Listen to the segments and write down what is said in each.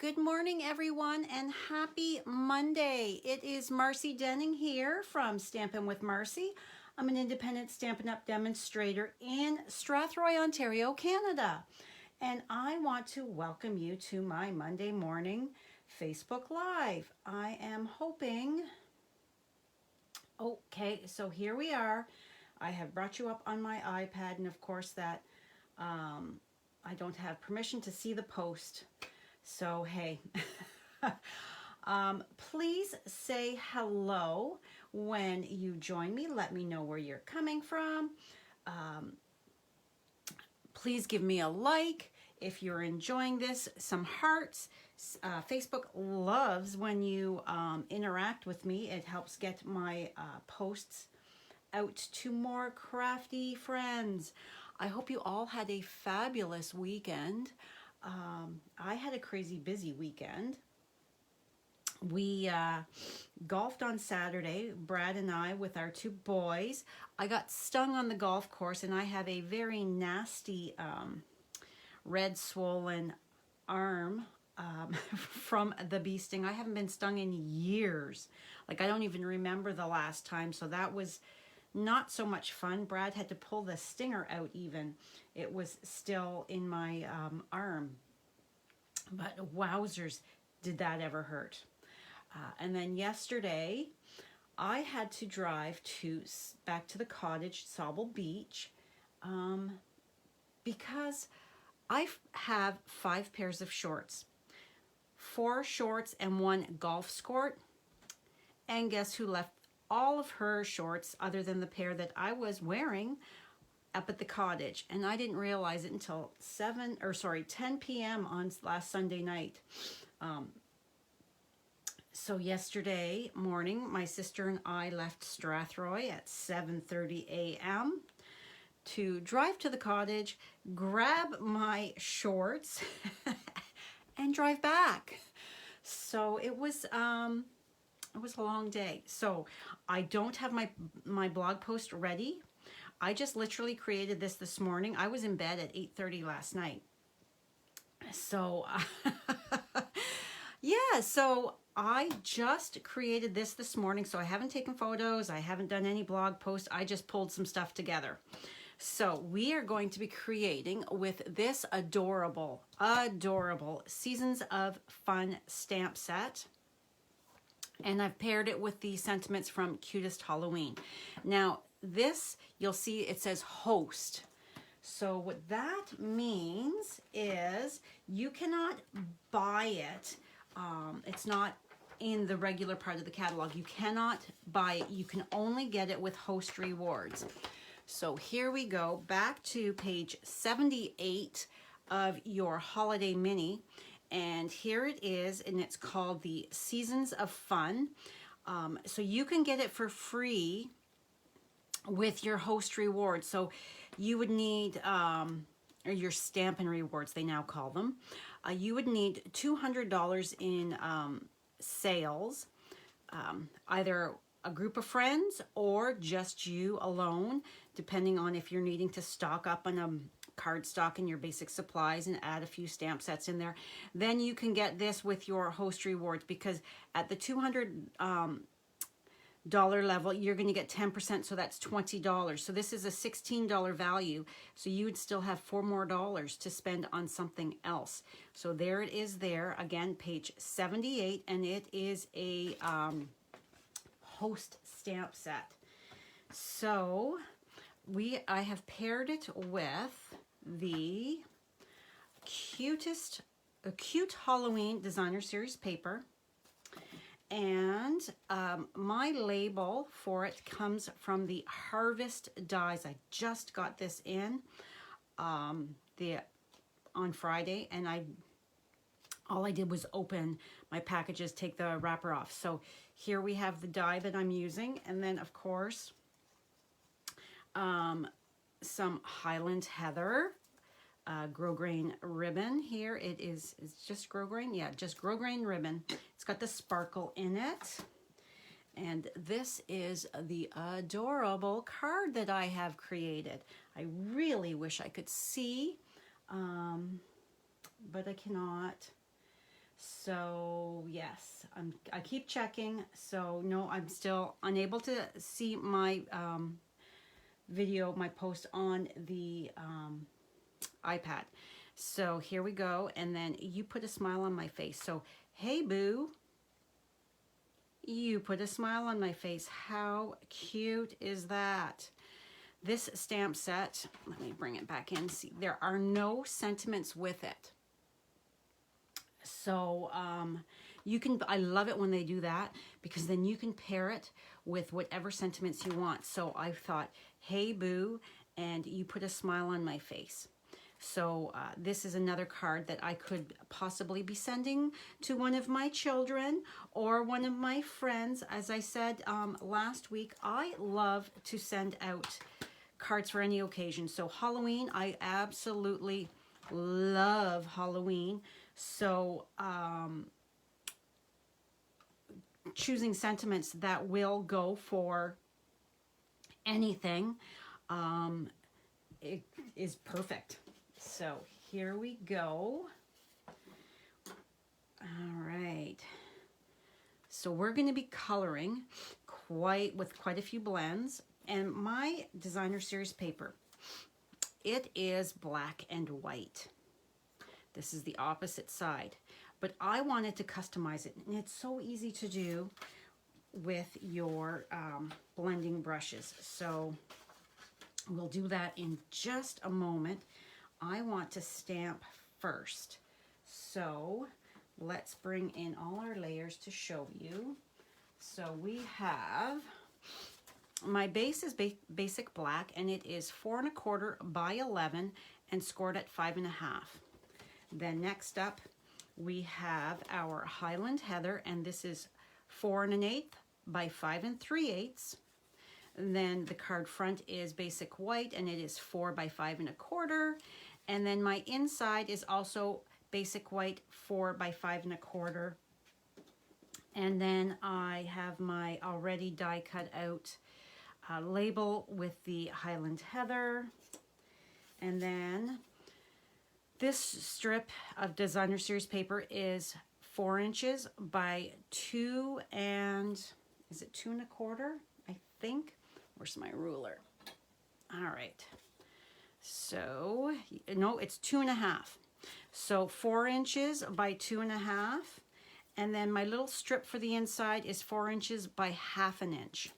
Good morning, everyone, and happy Monday. It is Marcy Denning here from Stampin' with Marcy. I'm an independent Stampin' Up demonstrator in Strathroy, Ontario, Canada. And I want to welcome you to my Monday morning Facebook Live. I am hoping... Okay, so here we are. I have brought you up on my iPad, and of course that I don't have permission to see the post. So, hey, please say hello when you join me. Let me know where you're coming from. Please give me a like if you're enjoying this, some hearts. Facebook loves when you interact with me. It helps get my posts out to more crafty friends. I hope you all had a fabulous weekend. I had a crazy busy weekend. We golfed on Saturday, Brad and I, with our two boys. I got stung on the golf course, and I have a very nasty red swollen arm from the bee sting. I haven't been stung in years. Like, I don't even remember the last time, so that was not so much fun. Brad had to pull the stinger out even. It was still in my arm. But wowzers, did that ever hurt. And then yesterday, I had to drive back to the cottage, Sauble Beach, because I have 5 pairs of shorts. 4 shorts and 1 golf skirt. And guess who left all of her shorts other than the pair that I was wearing up at the cottage? And I didn't realize it until 10 p.m. on last Sunday night. So yesterday morning, my sister and I left Strathroy at 7:30 a.m. to drive to the cottage, grab my shorts, and drive back. So it was a long day. So I don't have my blog post ready. I just literally created this morning. I was in bed at 8:30 last night. So yeah, so I just created this morning. So I haven't taken photos. I haven't done any blog posts. I just pulled some stuff together. So we are going to be creating with this adorable Seasons of Fun stamp set. And I've paired it with the sentiments from Cutest Halloween. Now this, you'll see it says host. So what that means is you cannot buy it. It's not in the regular part of the catalog. You cannot buy it. You can only get it with host rewards. So here we go, back to page 78 of your holiday mini. And here it is, and it's called the Seasons of Fun. So you can get it for free with your host rewards. So you would need, or your Stampin' rewards, they now call them. You would need $200 in sales, either a group of friends or just you alone, depending on if you're needing to stock up on a cardstock and your basic supplies and add a few stamp sets in there. Then you can get this with your host rewards, because at the $200 level, you're going to get 10%, so that's $20. So this is a $16 value, so you would still have $4 more to spend on something else. So there it is there, again, page 78, and it is a host stamp set. So I have paired it with the Cute Halloween Designer Series paper. And my label for it comes from the Harvest Dies. I just got this in on Friday, and all I did was open my packages, take the wrapper off. So here we have the die that I'm using, and then of course some Highland Heather grosgrain ribbon. Here it is. It's just grosgrain. Yeah, just grosgrain ribbon. It's got the sparkle in it. And this is the adorable card that I have created. I really wish I could see, but I cannot. So yes, I keep checking. So no, I'm still unable to see my video, my post on the iPad. So here we go. And then you put a smile on my face. So, hey boo, you put a smile on my face. How cute is that? This stamp set, let me bring it back in. See, there are no sentiments with it. So you can, I love it when they do that, because then you can pair it with whatever sentiments you want. So I thought, hey boo, and you put a smile on my face. So this is another card that I could possibly be sending to one of my children or one of my friends. As I said last week, I love to send out cards for any occasion. So Halloween, I absolutely love Halloween. So choosing sentiments that will go for anything, it is perfect. So here we go. All right. So we're going to be coloring with quite a few blends. And my designer series paper, it is black and white. This is the opposite side. But I wanted to customize it. And it's so easy to do with your blending brushes. So we'll do that in just a moment. I want to stamp first. So let's bring in all our layers to show you. So we have, my base is basic black, and it is 4 1/4 by 11 and scored at 5 1/2. Then next up, we have our Highland Heather, and this is 4 1/8 by 5 3/8. And then the card front is basic white, and it is 4 by 5 1/4. And then my inside is also basic white, 4 by 5 1/4. And then I have my already die cut out label with the Highland Heather. And then this strip of designer series paper is 4 inches by 2 is it 2 1/4? I think. Where's my ruler? All right. So, no, it's 2 1/2. So 4 inches by 2 1/2. And then my little strip for the inside is 4 inches by 1/2 inch.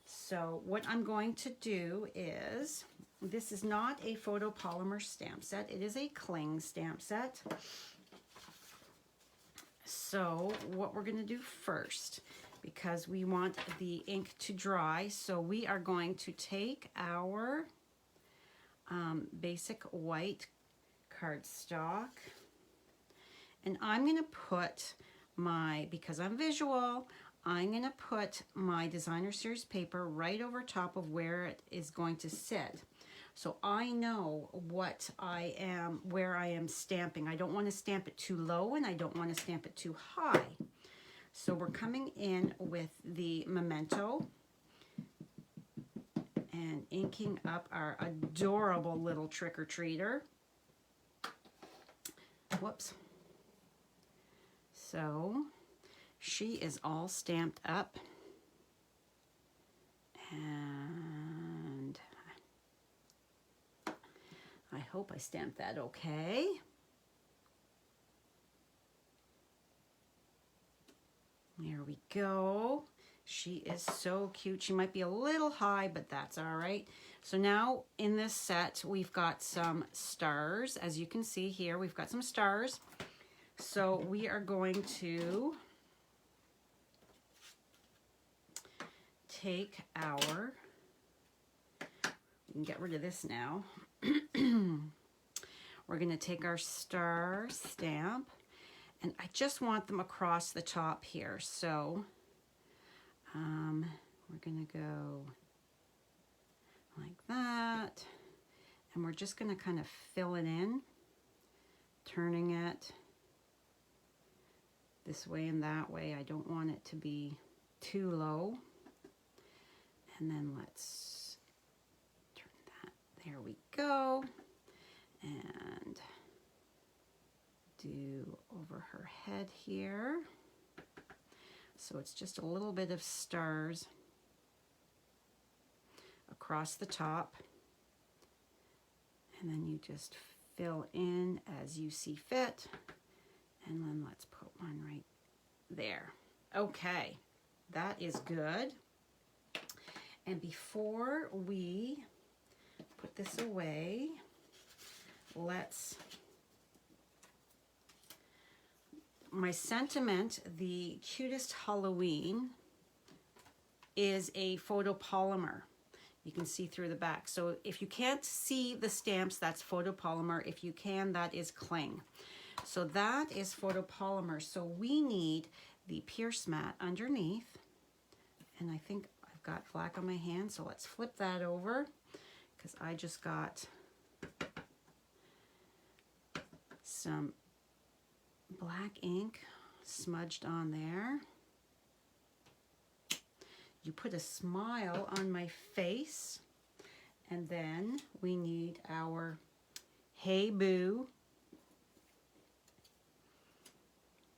So what I'm going to do is, this is not a photopolymer stamp set. It is a cling stamp set. So what we're going to do first, because we want the ink to dry, so we are going to take our basic white cardstock, and I'm going to put my, because I'm visual, I'm going to put my designer series paper right over top of where it is going to sit. So I know what I am, where I am stamping. I don't want to stamp it too low, and I don't want to stamp it too high. So we're coming in with the Memento and inking up our adorable little trick-or-treater. Whoops. So she is all stamped up, and I hope I stamped that okay. There we go. She is so cute. She might be a little high, but that's all right. So now in this set, we've got some stars. As you can see here, we've got some stars. So we are going to take our, we can get rid of this now. We're going to take our star stamp, and I just want them across the top here. So we're going to go like that, and we're just going to kind of fill it in, turning it this way and that way. I don't want it to be too low. And then let's turn that, there we go, and do over over her head here. So it's just a little bit of stars across the top. And then you just fill in as you see fit. And then let's put one right there. Okay, that is good. And before we put this away, my sentiment, the cutest Halloween, is a photopolymer. You can see through the back. So if you can't see the stamps, that's photopolymer. If you can, that is cling. So that is photopolymer. So we need the Pierce mat underneath. And I think I've got black on my hand, so let's flip that over because I just got some black ink smudged on there. You put a smile on my face, and then we need our Hey Boo.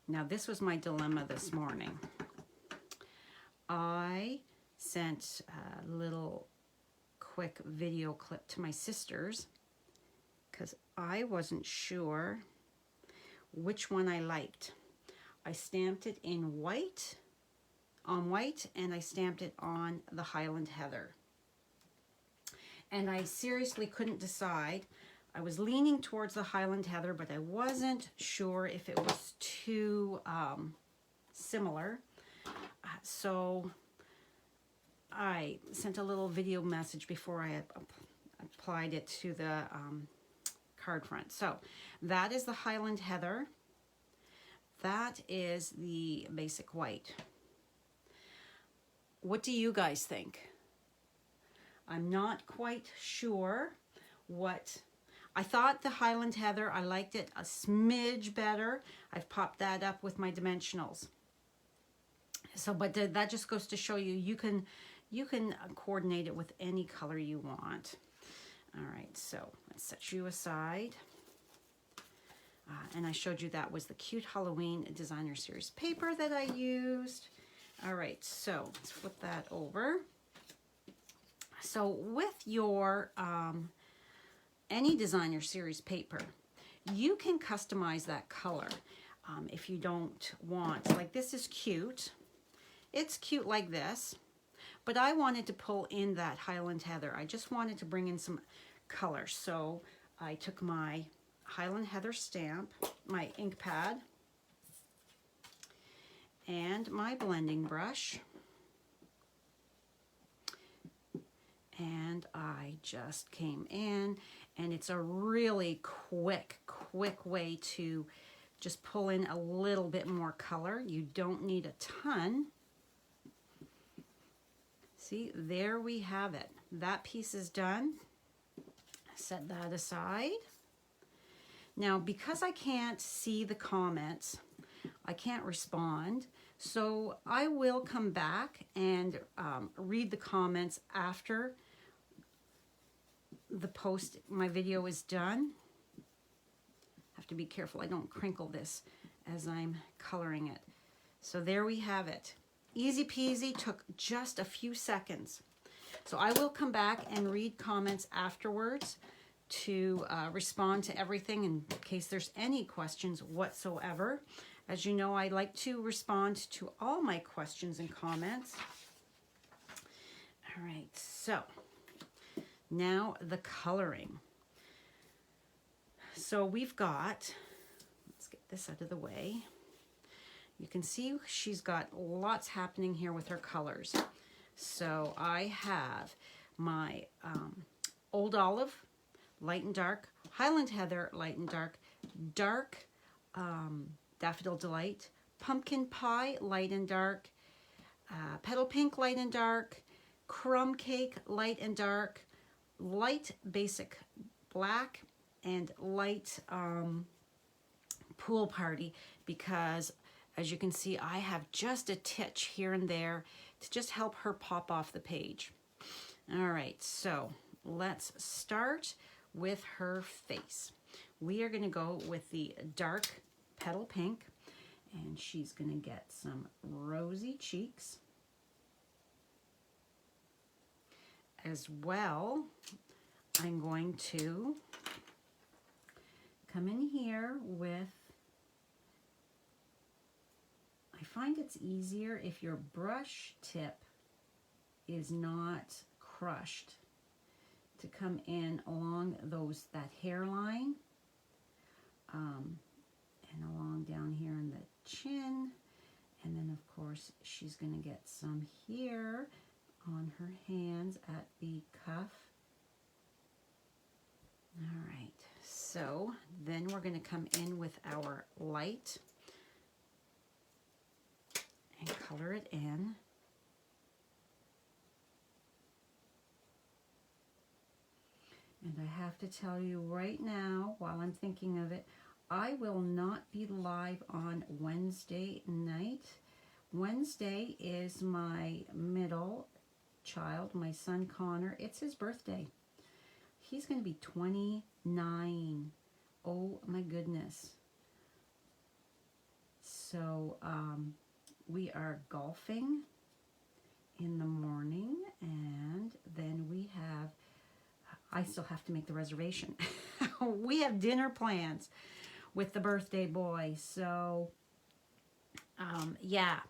Now this was my dilemma this morning. I sent a little quick video clip to my sisters because I wasn't sure which one I liked. I stamped it in white, and I stamped it on the Highland Heather. And I seriously couldn't decide. I was leaning towards the Highland Heather, but I wasn't sure if it was too similar. So I sent a little video message before I applied it to the card front. So that is the Highland Heather. That is the basic white. What do you guys think? I'm not quite sure what... I thought the Highland Heather, I liked it a smidge better. I've popped that up with my dimensionals. So, but that just goes to show you, you can coordinate it with any color you want. All right, so let's set you aside. And I showed you that was the Cute Halloween Designer Series paper that I used. All right, so let's flip that over. So with your any Designer Series paper, you can customize that color if you don't want. Like this is cute. It's cute like this, but I wanted to pull in that Highland Heather. I just wanted to bring in some color. So I took my Highland Heather stamp, my ink pad, and my blending brush. And I just came in, and it's a really quick way to just pull in a little bit more color. You don't need a ton. See, there we have it. That piece is done. Set that aside. Now, because I can't see the comments, I can't respond. So I will come back and read the comments after the post, my video is done. Have to be careful I don't crinkle this as I'm coloring it. So there we have it. Easy peasy, took just a few seconds. So I will come back and read comments afterwards to respond to everything in case there's any questions whatsoever. As you know, I like to respond to all my questions and comments. All right, so now the coloring. So we've got, let's get this out of the way. You can see she's got lots happening here with her colors. So I have my Old Olive, light and dark, Highland Heather, light and dark, dark Daffodil Delight, Pumpkin Pie, light and dark, Petal Pink, light and dark, Crumb Cake, light and dark, light basic black, and light Pool Party, because as you can see, I have just a titch here and there to just help her pop off the page. All right, so let's start with her face. We are going to go with the dark Petal Pink, and she's going to get some rosy cheeks. As well, I'm going to come in here with, I find it's easier if your brush tip is not crushed to come in along that hairline and along down here in the chin, and then of course she's going to get some here on her hands at the cuff. All right, so then we're going to come in with our light and color it in. And I have to tell you right now, while I'm thinking of it, I will not be live on Wednesday night. Wednesday is my middle child, my son Connor. It's his birthday. He's going to be 29. Oh my goodness. So we are golfing in the morning, and then we have, I still have to make the reservation. We have dinner plans with the birthday boy. So yeah,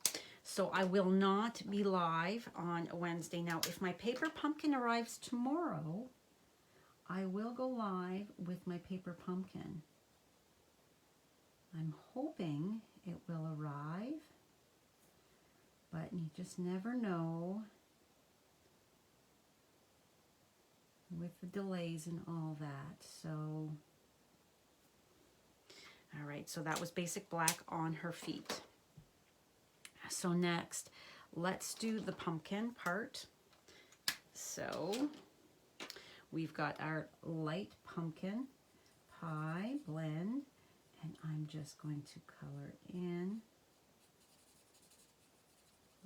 so I will not be live on Wednesday. Now, if my paper pumpkin arrives tomorrow, I will go live with my paper pumpkin. I'm hoping it will arrive, but you just never know with the delays and all that. So, all right, so that was basic black on her feet. So next, let's do the pumpkin part. So we've got our light pumpkin pie blend, and I'm just going to color in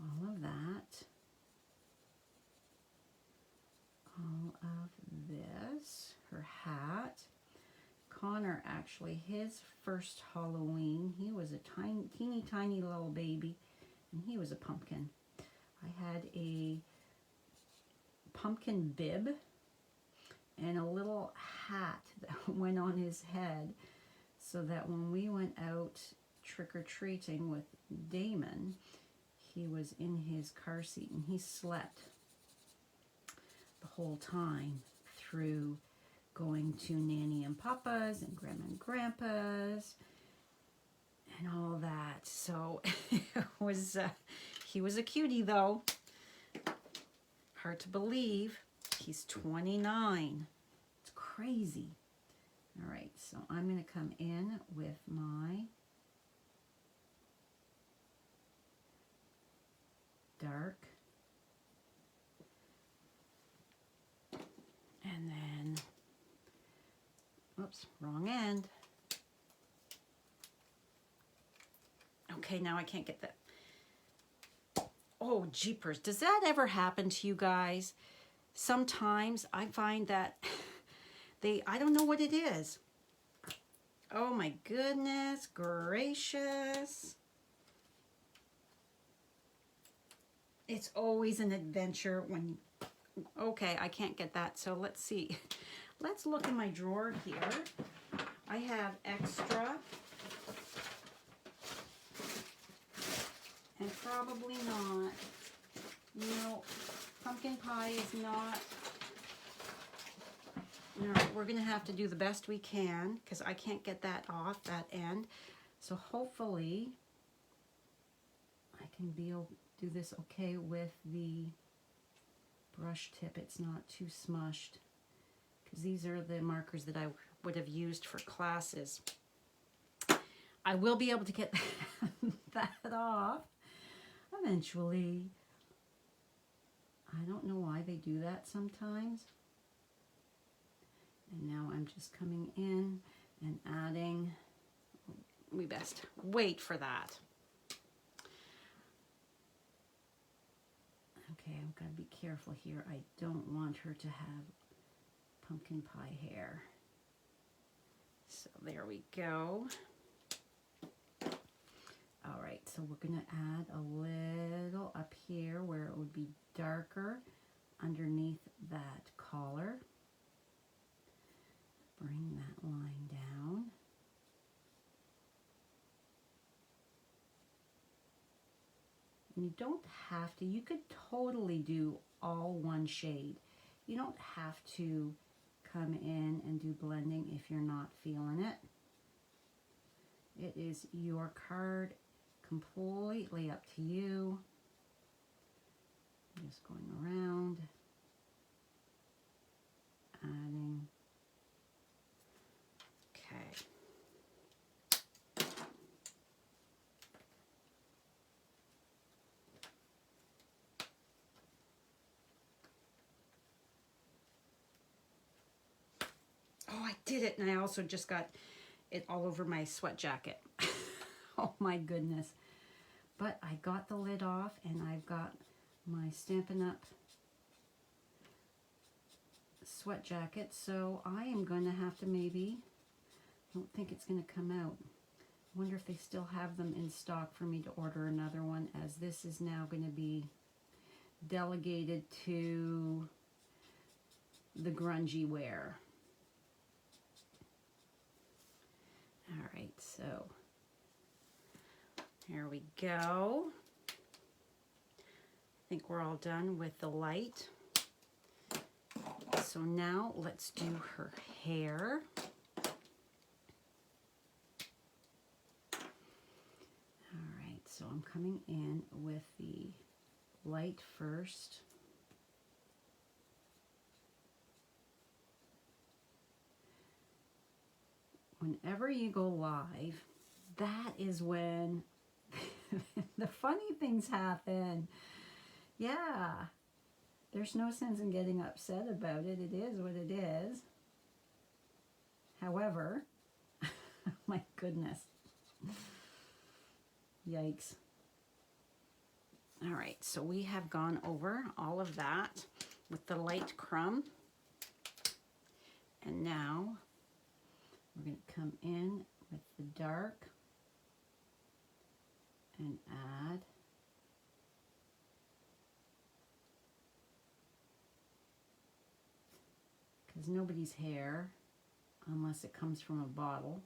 all of that. All of this, her hat. Connor, actually, his first Halloween, he was a teeny little baby, and he was a pumpkin. I had a pumpkin bib and a little hat that went on his head, so that when we went out trick-or-treating with Damon, he was in his car seat and he slept the whole time through going to Nanny and Papa's and Grandma and Grandpa's and all that. So it was, he was a cutie though. Hard to believe. He's 29. It's crazy. All right, so I'm going to come in with my dark, and then, oops, wrong end. Okay, now I can't get that. Oh, jeepers. Does that ever happen to you guys? Sometimes I find that I don't know what it is. Oh my goodness gracious. It's always an adventure when, okay, I can't get that. So let's see. Let's look in my drawer here. I have extra. And probably not. No, pumpkin pie is not. All right, we're going to have to do the best we can because I can't get that off, that end. So hopefully I can do this okay with the brush tip. It's not too smushed because these are the markers that I would have used for classes. I will be able to get that off eventually. I don't know why they do that sometimes. And now I'm just coming in and adding, we best wait for that. Okay, I've got to be careful here. I don't want her to have pumpkin pie hair. So there we go. So we're going to add a little up here where it would be darker underneath that collar. Bring that line down. And you don't have to, you could totally do all one shade. You don't have to come in and do blending if you're not feeling it. It is your card, completely up to you. I'm just going around, adding. Okay. Oh, I did it, and I also just got it all over my sweat jacket. Oh my goodness. But I got the lid off, and I've got my Stampin' Up sweat jacket, so I am going to have to maybe, I don't think it's going to come out. I wonder if they still have them in stock for me to order another one, as this is now going to be delegated to the grungy wear. All right, so here we go. I think we're all done with the light. So now let's do her hair. All right, so I'm coming in with the light first. Whenever you go live, that is when the funny things happen. Yeah, there's no sense in getting upset about it. It is what it is. However, my goodness. Yikes. All right, so we have gone over all of that with the light crumb. And now we're going to come in with the dark and add because nobody's hair, unless it comes from a bottle,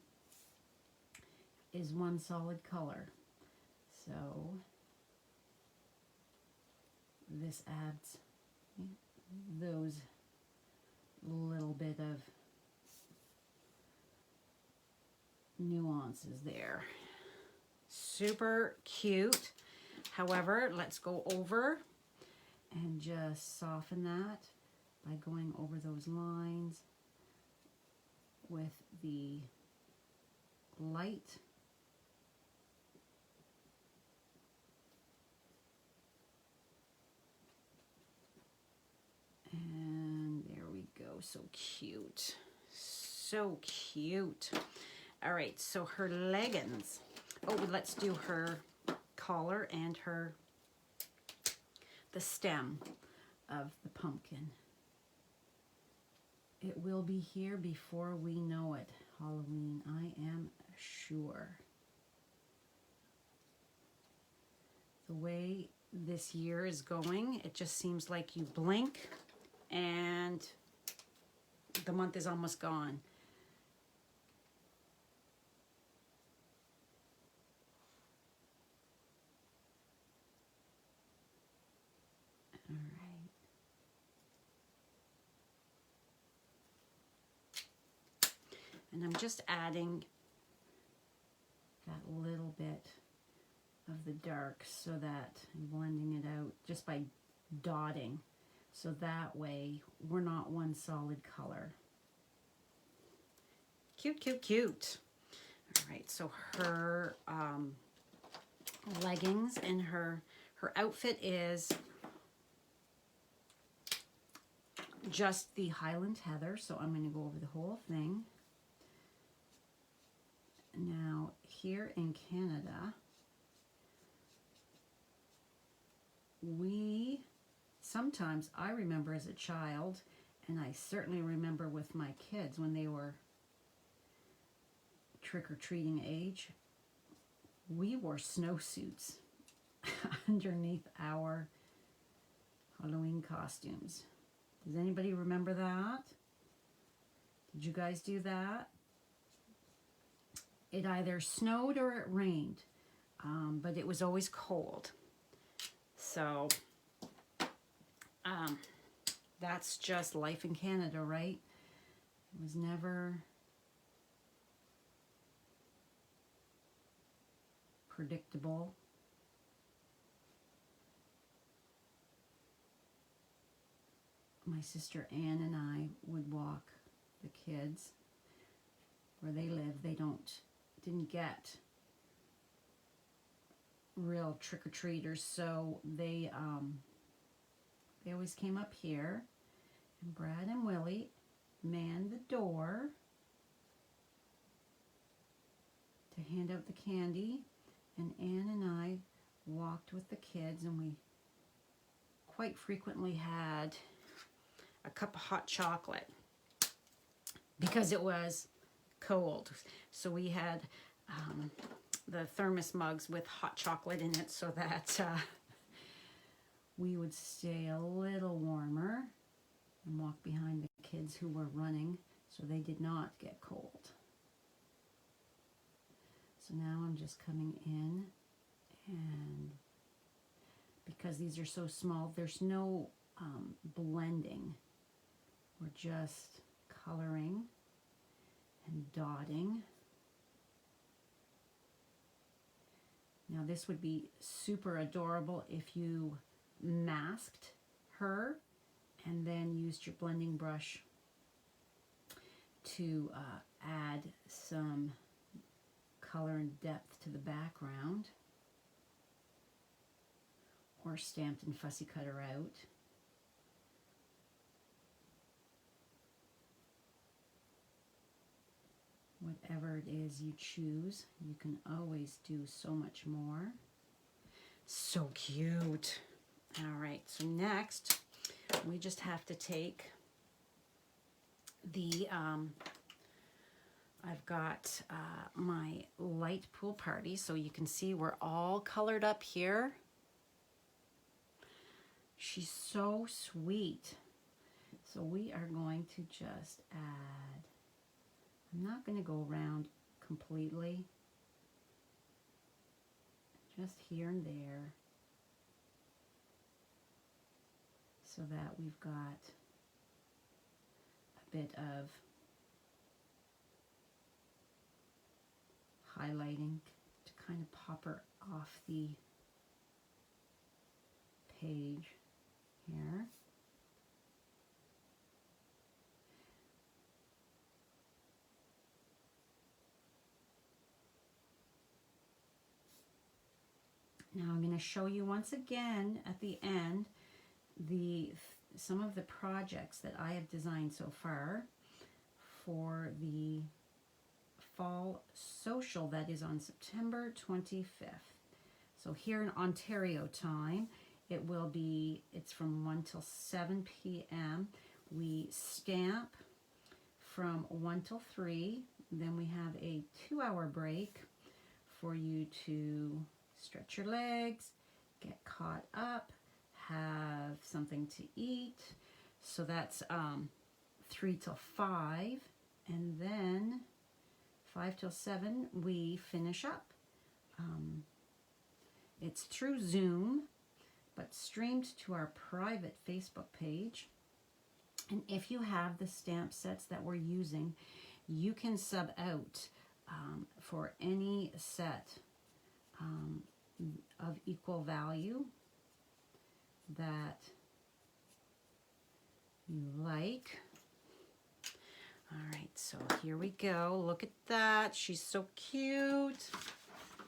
is one solid color. So this adds those little bit of nuances there. Super cute. However, let's go over and just soften that by going over those lines with the light. And there we go. So cute. So cute. All right, so her leggings. Oh, let's do her collar and the stem of the pumpkin. It will be here before we know it. Halloween, I am sure. The way this year is going, it just seems like you blink and the month is almost gone. All right. And I'm just adding that little bit of the dark so that I'm blending it out just by dotting. So that way we're not one solid color. Cute, cute, cute. All right, so her leggings and her outfit is just the Highland Heather. So I'm going to go over the whole thing. Now, here in Canada, sometimes I remember as a child, and I certainly remember with my kids when they were trick-or-treating age, we wore snowsuits underneath our Halloween costumes. Does anybody remember that? Did you guys do that? It either snowed or it rained, but it was always cold. So that's just life in Canada, right? It was never predictable. My sister Ann and I would walk the kids where they live. They didn't get real trick-or-treaters, so they always came up here, and Brad and Willie manned the door to hand out the candy, and Ann and I walked with the kids, and we quite frequently had a cup of hot chocolate because it was cold. So we had the thermos mugs with hot chocolate in it so that we would stay a little warmer and walk behind the kids who were running so they did not get cold. So now I'm just coming in, and because these are so small, there's no blending. We're just coloring and dotting. Now this would be super adorable if you masked her and then used your blending brush to add some color and depth to the background, or stamped and fussy cut her out. Whatever it is you choose, you can always do so much more. So cute. All right, so next we just have to take the, I've got my light pool party, so you can see we're all colored up here. She's so sweet. So we are going to just add, I'm not going to go around completely, just here and there, so that we've got a bit of highlighting to kind of pop her off the page here. Now I'm going to show you once again at the end some of the projects that I have designed so far for the fall social that is on September 25th. So here in Ontario time, it's from 1 till 7 p.m. We stamp from 1 till 3. Then we have a 2-hour break for you to stretch your legs, get caught up, have something to eat. So that's 3 till 5, and then 5 till 7 we finish up. It's through Zoom, but streamed to our private Facebook page. And if you have the stamp sets that we're using, you can sub out for any set of equal value that you like. All right, so here we go. Look at that. She's so cute.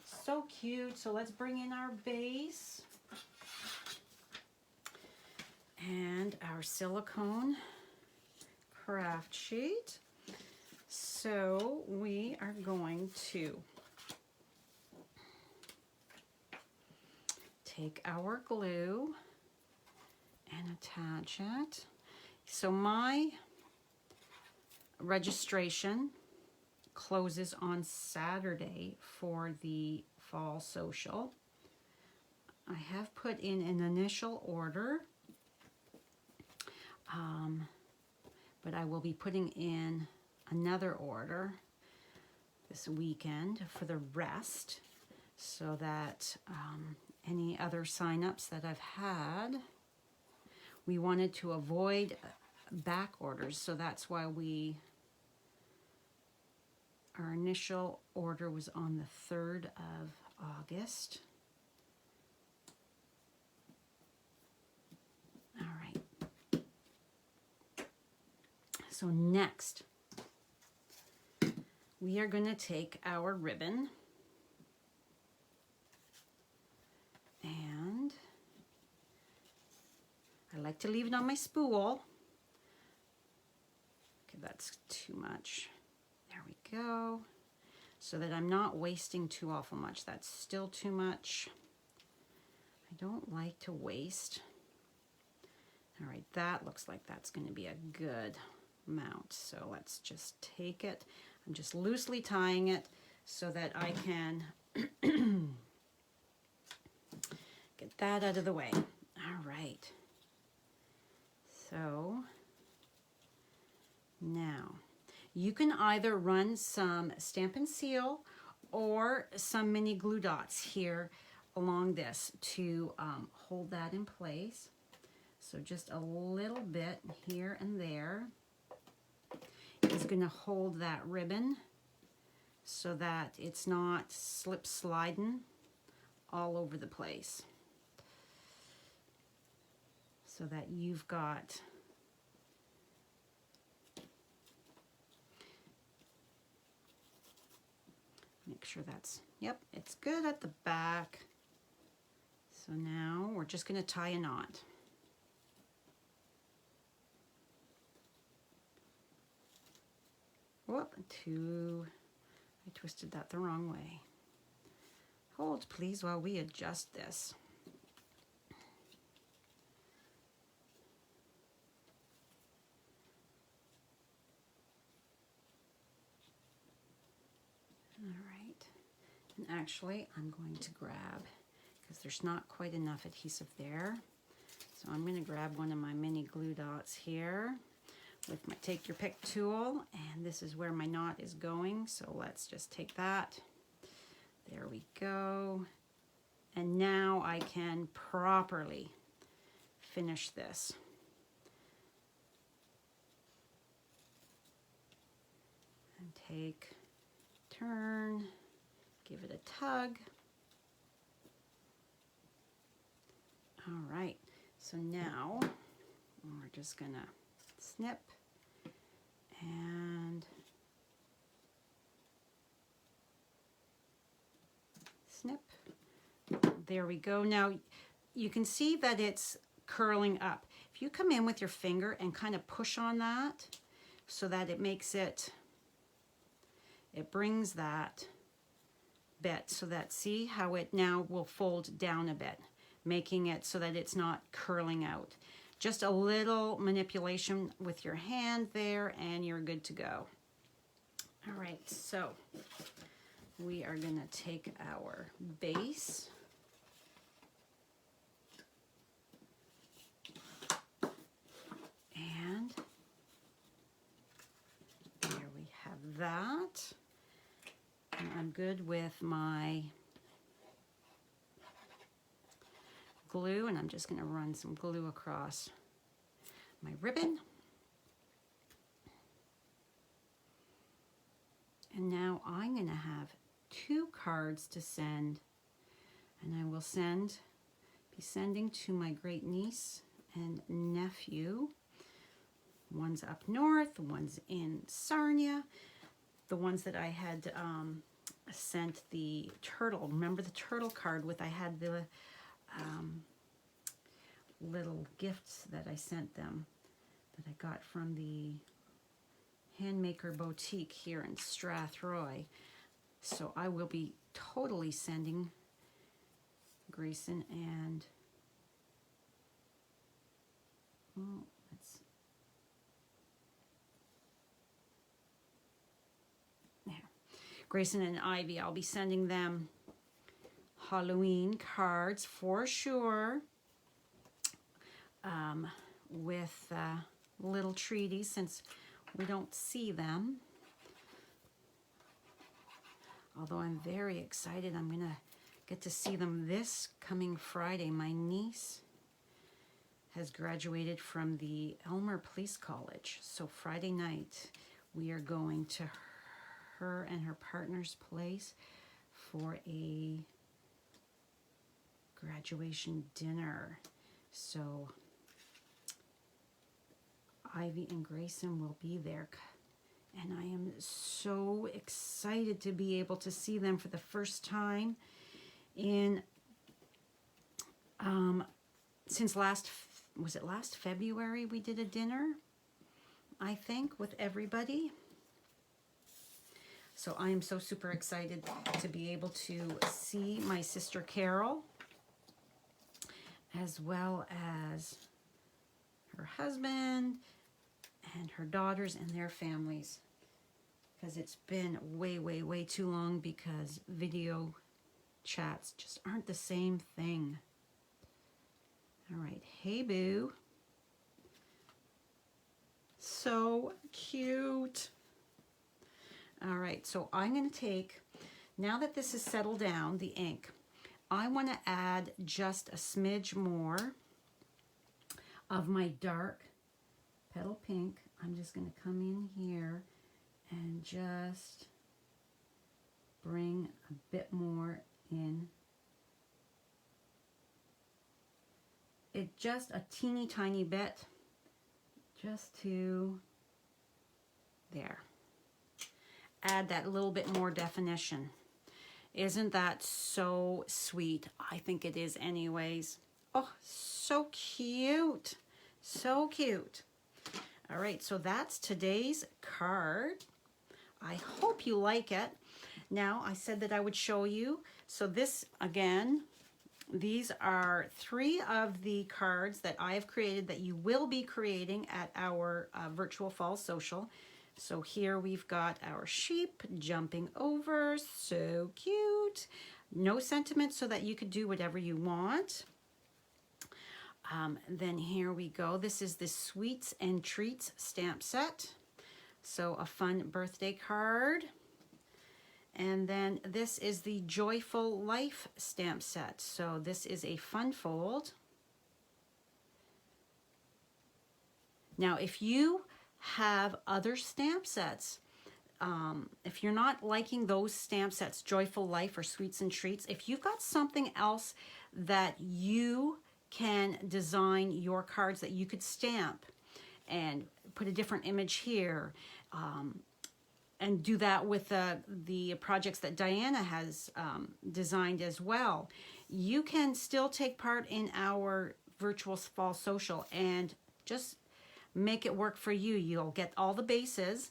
So cute. So let's bring in our base and our silicone craft sheet. So we are going to take our glue and attach it. So my registration closes on Saturday for the fall social. I have put in an initial order, but I will be putting in another order this weekend for the rest, so that any other sign-ups that I've had, we wanted to avoid back orders, so that's why our initial order was on the 3rd of August. All right. So next, we are going to take our ribbon and I like to leave it on my spool. Okay, that's too much. There we go. So that I'm not wasting too awful much. That's still too much. I don't like to waste. All right, that looks like that's going to be a good amount. So let's just take it. I'm just loosely tying it so that I can get that out of the way. All right. So now you can either run some Stampin' Seal or some mini glue dots here along this to hold that in place. So just a little bit here and there is going to hold that ribbon so that it's not slip sliding all over the place. So that you've got make sure that's, yep, it's good at the back. So now we're just going to tie a knot. Whoop, I twisted that the wrong way. Hold please while we adjust this. All right, and actually I'm going to grab, because there's not quite enough adhesive there, so I'm going to grab one of my mini glue dots here with my take your pick tool, and this is where my knot is going, so let's just take that. There we go. And now I can properly finish this. And take, turn, give it a tug. All right, so now we're just gonna snip and snip. There we go. Now you can see that it's curling up. If you come in with your finger and kind of push on that so that it makes it, it brings that bit so that, see how it now will fold down a bit, making it so that it's not curling out. Just a little manipulation with your hand there and you're good to go. All right, so we are going to take our base and there we have that. And I'm good with my glue, and I'm just going to run some glue across my ribbon. And now I'm going to have 2 cards to send, and I will be sending to my great niece and nephew. One's up north, one's in Sarnia. The ones that I had sent the turtle, remember the turtle card with, I had the little gifts that I sent them that I got from the Handmaker Boutique here in Strathroy. So I will be totally sending Grayson and Grayson and Ivy, I'll be sending them Halloween cards for sure, with little treaties since we don't see them. Although I'm very excited, I'm gonna get to see them this coming Friday. My niece has graduated from the Elmer Police College. So Friday night, we are going to her and her partner's place for a graduation dinner. So Ivy and Grayson will be there. And I am so excited to be able to see them for the first time in, since last February we did a dinner, I think, with everybody. So I am so super excited to be able to see my sister Carol, as well as her husband and her daughters and their families, because it's been way too long, because video chats just aren't the same thing. All right, hey boo. So cute. All right, so I'm going to take, now that this is settled down, the ink, I want to add just a smidge more of my dark petal pink. I'm just going to come in here and just bring a bit more in. It just a teeny tiny bit, just to there. Add that little bit more definition. Isn't that so sweet? I think it is anyways. Oh, so cute. So cute. All right, so that's today's card. I hope you like it. Now, I said that I would show you. So this, again, these are 3 of the cards that I have created that you will be creating at our virtual fall social. So here we've got our sheep jumping over, so cute. No sentiment, so that you could do whatever you want. Then here we go. This is the Sweets and Treats stamp set. So a fun birthday card. And then this is the Joyful Life stamp set. So this is a fun fold. Now, if you have other stamp sets, if you're not liking those stamp sets, Joyful Life or Sweets and Treats, if you've got something else that you can design your cards that you could stamp and put a different image here, and do that with the projects that Diana has designed as well, you can still take part in our virtual fall social and just make it work for you. You'll get all the bases,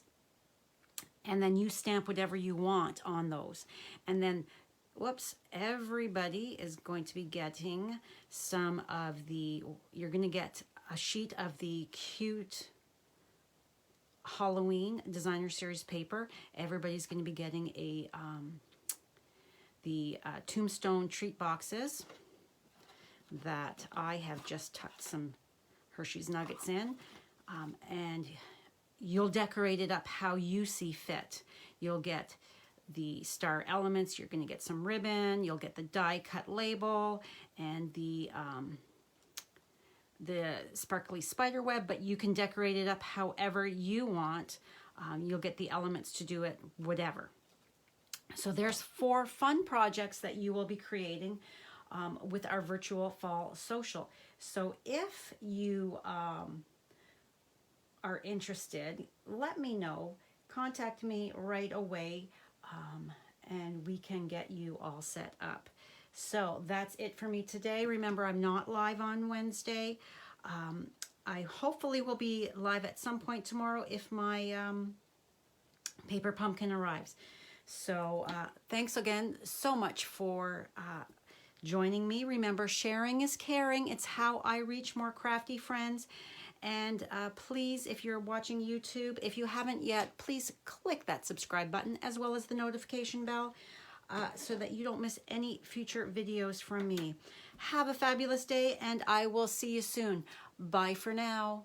and then you stamp whatever you want on those. And then, whoops, everybody is going to be getting some of the, you're going to get a sheet of the cute Halloween designer series paper. Everybody's going to be getting a the tombstone treat boxes that I have just tucked some Hershey's Nuggets in, and you'll decorate it up how you see fit. You'll get the star elements, you're going to get some ribbon, you'll get the die cut label and the sparkly spider web, but you can decorate it up however you want. You'll get the elements to do it, whatever. So there's 4 fun projects that you will be creating with our virtual fall social. So if you are interested, let me know. Contact me right away, and we can get you all set up. So that's it for me today. Remember, I'm not live on Wednesday. I hopefully will be live at some point tomorrow if my paper pumpkin arrives. So thanks again so much for joining me. Remember, sharing is caring. It's how I reach more crafty friends. And please, if you're watching YouTube, if you haven't yet, please click that subscribe button as well as the notification bell. so that you don't miss any future videos from me. Have a fabulous day, and I will see you soon. Bye for now.